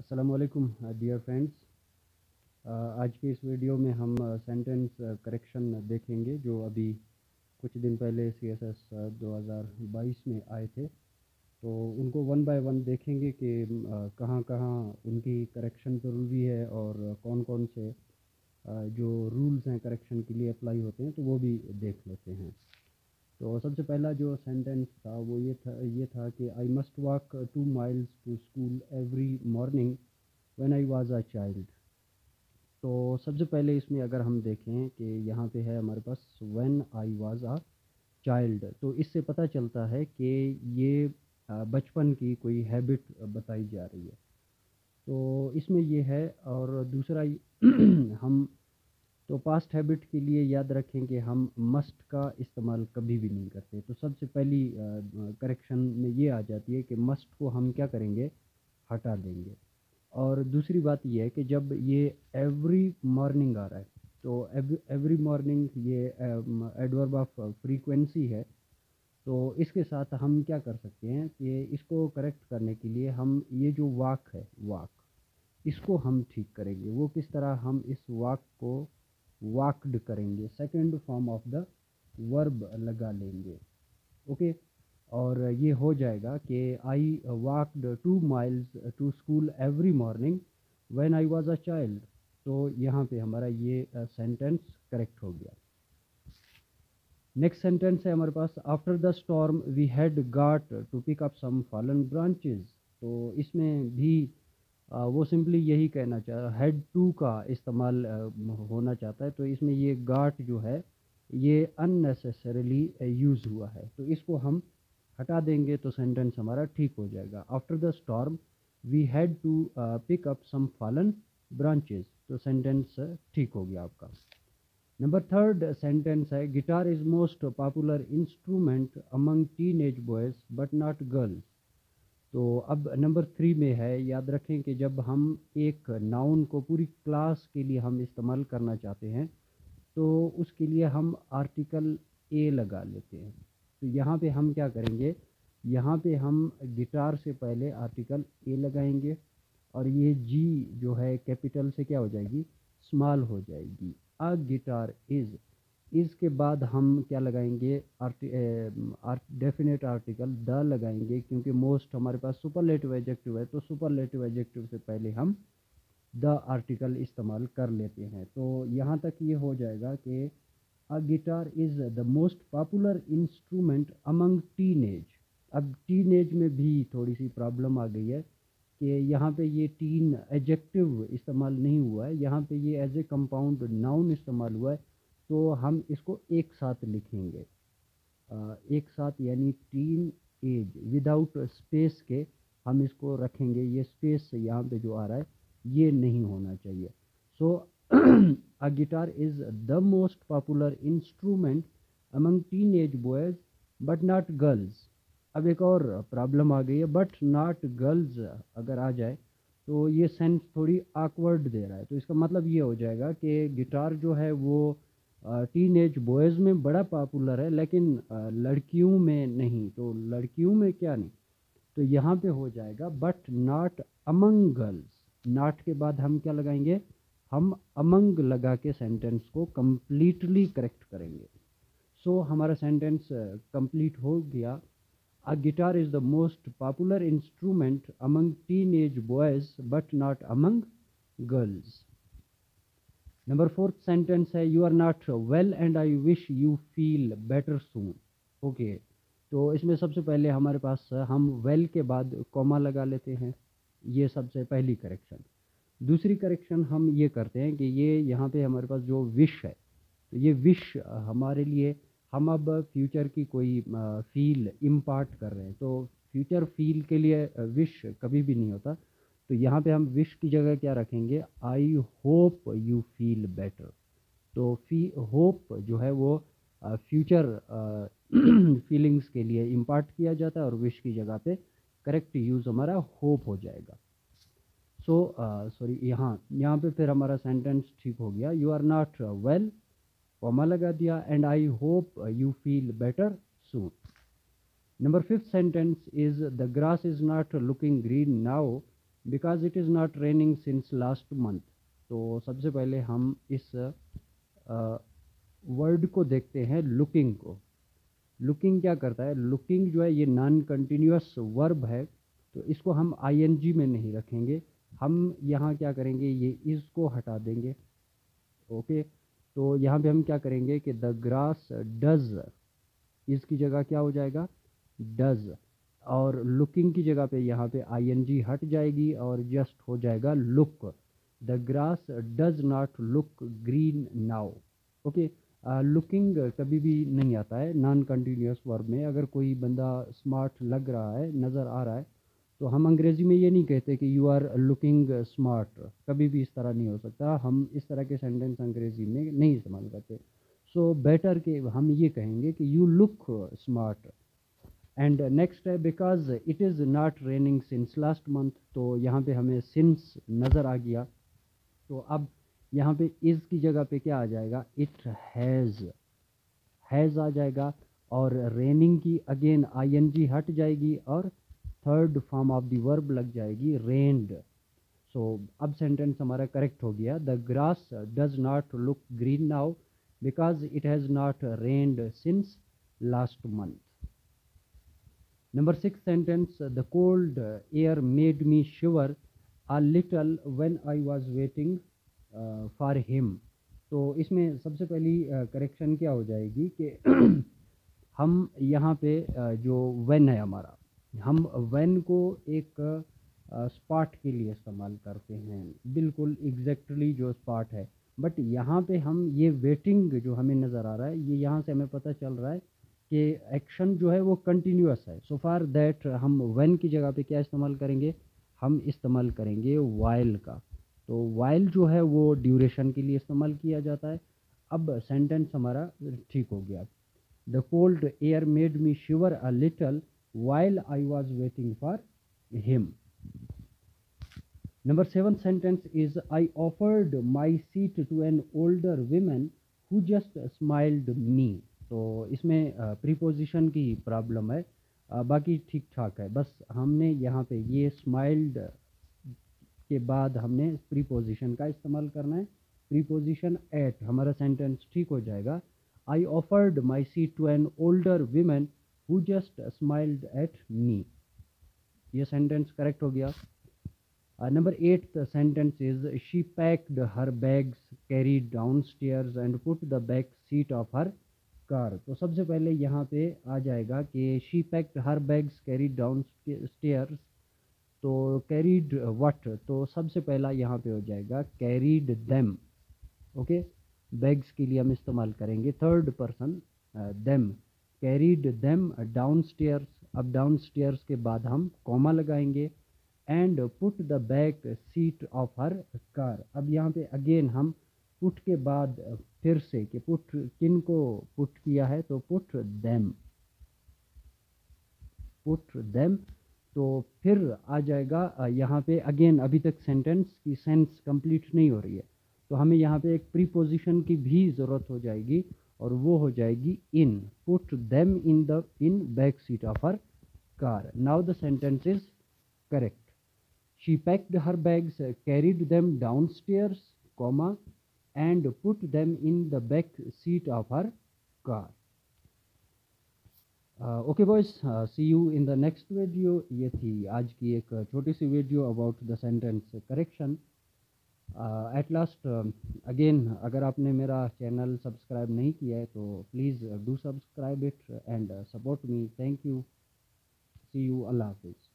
अस्सलाम वालेकुम dear friends. आज के इस वीडियो में हम सेंटेंस करेक्शन देखेंगे जो अभी कुछ दिन पहले CSS 2022 में आए थे। तो उनको वन बाय वन देखेंगे कि कहाँ कहाँ उनकी करेक्शन ज़रूरी है और कौन कौन से जो रूल्स हैं करेक्शन के लिए अप्लाई होते हैं, तो वो भी देख लेते हैं। तो सबसे पहला जो सेंटेंस था वो ये था कि I must walk 2 miles to school every morning when I was a child. तो सबसे पहले इसमें अगर हम देखें कि यहाँ पे है हमारे पास when I was a child, तो इससे पता चलता है कि ये बचपन की कोई हैबिट बताई जा रही है। तो इसमें ये है। और दूसरा हम तो पास्ट हैबिट के लिए याद रखें कि हम मस्ट का इस्तेमाल कभी भी नहीं करते। तो सबसे पहली करेक्शन में ये आ जाती है कि मस्ट को हम क्या करेंगे, हटा देंगे। और दूसरी बात ये है कि जब ये एवरी मॉर्निंग आ रहा है, तो एवरी मॉर्निंग ये एडवर्ब ऑफ फ्रीक्वेंसी है। तो इसके साथ हम क्या कर सकते हैं कि इसको करेक्ट करने के लिए हम ये जो वाक है, वाक, इसको हम ठीक करेंगे। वो किस तरह, हम इस वाक को वाक्ड करेंगे, second form of the verb लगा लेंगे। ओके। और ये हो जाएगा कि I walked 2 miles to school every morning when I was a child. तो यहाँ पे हमारा ये सेंटेंस करेक्ट हो गया। नेक्स्ट सेंटेंस है हमारे पास, after the storm we had got to pick up some fallen branches. तो इसमें भी वो सिंपली यही कहना चाह, हैड टू का इस्तेमाल होना चाहता है। तो इसमें ये गॉट जो है ये अननेसेसरीली यूज़ हुआ है, तो इसको हम हटा देंगे तो सेंटेंस हमारा ठीक हो जाएगा। After the storm we had to pick up some fallen branches, तो सेंटेंस ठीक हो गया आपका। नंबर थर्ड सेंटेंस है, guitar is most popular instrument among teenage boys but not girls. तो अब नंबर 3 में है, याद रखें कि जब हम एक नाउन को पूरी क्लास के लिए हम इस्तेमाल करना चाहते हैं तो उसके लिए हम आर्टिकल ए लगा लेते हैं। तो यहाँ पे हम क्या करेंगे, यहाँ पे हम गिटार से पहले आर्टिकल ए लगाएंगे और ये जी जो है कैपिटल से क्या हो जाएगी, स्मॉल हो जाएगी। अ गिटार इज़ के बाद हम क्या लगाएंगे, डेफिनेट आर्टिकल द लगाएंगे, क्योंकि मोस्ट हमारे पास सुपरलेटिव एडजेक्टिव है। तो सुपरलेटिव एडजेक्टिव से पहले हम द आर्टिकल इस्तेमाल कर लेते हैं। तो यहाँ तक ये हो जाएगा कि अ guitar is the most popular instrument among teenage. अब टीनेज में भी थोड़ी सी प्रॉब्लम आ गई है कि यहाँ पे ये टीन एडजेक्टिव इस्तेमाल नहीं हुआ है, यहाँ पे ये एज ए कंपाउंड नाउन इस्तेमाल हुआ है। तो हम इसको एक साथ लिखेंगे, एक साथ, यानी टीन एज विदाउट स्पेस के हम इसको रखेंगे। ये स्पेस यहाँ पे जो आ रहा है ये नहीं होना चाहिए। So a guitar is the most popular instrument among teen age boys but not girls. अब एक और प्रॉब्लम आ गई है, बट नॉट गर्ल्स अगर आ जाए तो ये सेंस थोड़ी awkward दे रहा है। तो इसका मतलब ये हो जाएगा कि गिटार जो है वो टीनेज बॉयज़ में बड़ा पॉपुलर है लेकिन लड़कियों में नहीं। तो लड़कियों में क्या नहीं, तो यहाँ पे हो जाएगा but not among girls. Not के बाद हम क्या लगाएंगे, हम अमंग लगा के सेंटेंस को कंप्लीटली करेक्ट करेंगे। सो हमारा सेंटेंस कंप्लीट हो गया। A guitar is the most popular instrument among teenage boys but not among girls. Number 4th sentence है, you are not well and I wish you feel better soon. Okay. तो इसमें सबसे पहले हमारे पास हम well के बाद कॉमा लगा लेते हैं, ये सबसे पहली करेक्शन। दूसरी करेक्शन हम ये करते हैं कि ये यहाँ पे हमारे पास जो विश है, तो ये विश हमारे लिए, हम अब फ्यूचर की कोई फील इम्पार्ट कर रहे हैं। तो फ्यूचर फील के लिए विश कभी भी नहीं होता। तो यहाँ पे हम विश की जगह क्या रखेंगे, आई होप यू फील बेटर। तो होप जो है वो फ्यूचर फीलिंग्स के लिए इम्पार्ट किया जाता है और विश की जगह पे करेक्ट यूज़ हमारा होप हो जाएगा। सो सॉरी, यहाँ पे फिर हमारा सेंटेंस ठीक हो गया। You are not well, comma लगा दिया, and I hope you feel better soon. Number 5th sentence is the grass is not looking green now because it is not raining since last month. तो सबसे पहले हम इस word को देखते हैं, लुकिंग को। लुकिंग क्या करता है? लुकिंग जो है ये नॉन कंटिन्यूअस वर्ब है, तो इसको हम आईएनजी में नहीं रखेंगे। हम यहाँ क्या करेंगे, ये इसको हटा देंगे। ओके, तो यहाँ पे हम क्या करेंगे कि द ग्रास डज, इसकी जगह क्या हो जाएगा, डज। और लुकिंग की जगह पे यहाँ पे आईएनजी हट जाएगी और जस्ट हो जाएगा look. The grass does not look green now. Okay, looking कभी भी नहीं आता है नॉन कंटिन्यूअस वर्ब में। अगर कोई बंदा स्मार्ट लग रहा है, नज़र आ रहा है, तो हम अंग्रेज़ी में ये नहीं कहते कि यू आर लुकिंग स्मार्ट। कभी भी इस तरह नहीं हो सकता, हम इस तरह के सेंटेंस अंग्रेज़ी में नहीं इस्तेमाल करते। सो बेटर के हम ये कहेंगे कि you look smart. And next है because it is not raining since last month. तो यहाँ पे हमें सिंस नज़र आ गया, तो अब यहाँ पे इज़ की जगह पे क्या आ जाएगा, इट हैज़ आ जाएगा। और रेनिंग की अगेन आईएनजी हट जाएगी और third form of the verb लग जाएगी, रेन्ड। सो अब सेंटेंस हमारा करेक्ट हो गया। The grass does not look green now because it has not rained since last month. Number 6 sentence, the cold air made me shiver a little when I was waiting for him। तो इसमें सबसे पहली correction क्या हो जाएगी कि हम यहाँ पे जो when है हमारा, हम when को एक स्पॉट के लिए इस्तेमाल करते हैं, बिल्कुल एग्जैक्टली जो स्पॉट है। बट यहाँ पे हम ये वेटिंग जो हमें नज़र आ रहा है, ये यहाँ से हमें पता चल रहा है कि एक्शन जो है वो कंटिन्यूअस है। सो फार दैट हम व्हेन की जगह पे क्या इस्तेमाल करेंगे, हम इस्तेमाल करेंगे वाइल का। तो वाइल जो है वो ड्यूरेशन के लिए इस्तेमाल किया जाता है। अब सेंटेंस हमारा ठीक हो गया। The cold air made me shiver a little while I was waiting for him. Number 7 sentence is I offered my seat to an older woman who just smiled me। तो इसमें प्रीपोजिशन की problem है, बाकी ठीक ठाक है। बस हमने यहाँ पे ये स्माइल्ड के बाद हमने प्रीपोजिशन का इस्तेमाल करना है। प्रीपोजिशन एट, हमारा सेंटेंस ठीक हो जाएगा। I offered my seat to an older women who just smiled at me. ये सेंटेंस करेक्ट हो गया। Number 8 sentence is she packed her bags, carried downstairs and put the back seat of her car। तो सबसे पहले यहाँ पे आ जाएगा कि she packed her bags, carried downstairs। तो carried what, तो सबसे पहला यहाँ पे हो जाएगा carried them। ओके, बैग्स के लिए हम इस्तेमाल करेंगे third person them, carried them downstairs। अब downstairs के बाद हम कॉमा लगाएंगे and put the back seat of her car. अब यहाँ पे अगेन हम पुट के बाद फिर से कि पुट किन को पुट किया है, तो पुट देम, पुट देम। तो फिर आ जाएगा यहाँ पे अगेन, अभी तक सेंटेंस की सेंस कंप्लीट नहीं हो रही है, तो हमें यहाँ पे एक प्रीपोजिशन की भी ज़रूरत हो जाएगी और वो हो जाएगी in. Put them in back seat of her car. Now the sentence is correct. She packed her bags, carried them downstairs, comma, and put them in the back seat of her car। Okay boys, see you in the next video। ये थी आज की एक छोटी सी video about the sentence correction. At last again, अगर आपने मेरा चैनल सब्सक्राइब नहीं किया है तो please do subscribe it and support me. Thank you, see you, Allah हाफिज़।